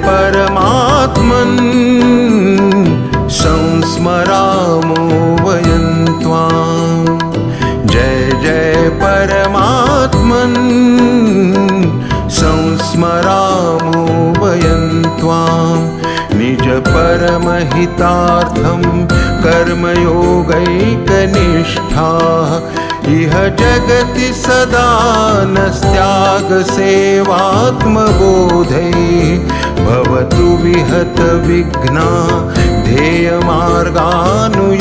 परमात्मन् संस्मरामो वयं त्वां। जय जय परमात्मन् संस्मरामो वयं त्वां। निज परमहितार्थं कर्मयोगैकनिष्ठाः इह जगति सदा नस्त्यागसेवात्मबोधै। भवतु विहत विघ्ना ध्येयमार्गानुसारिणः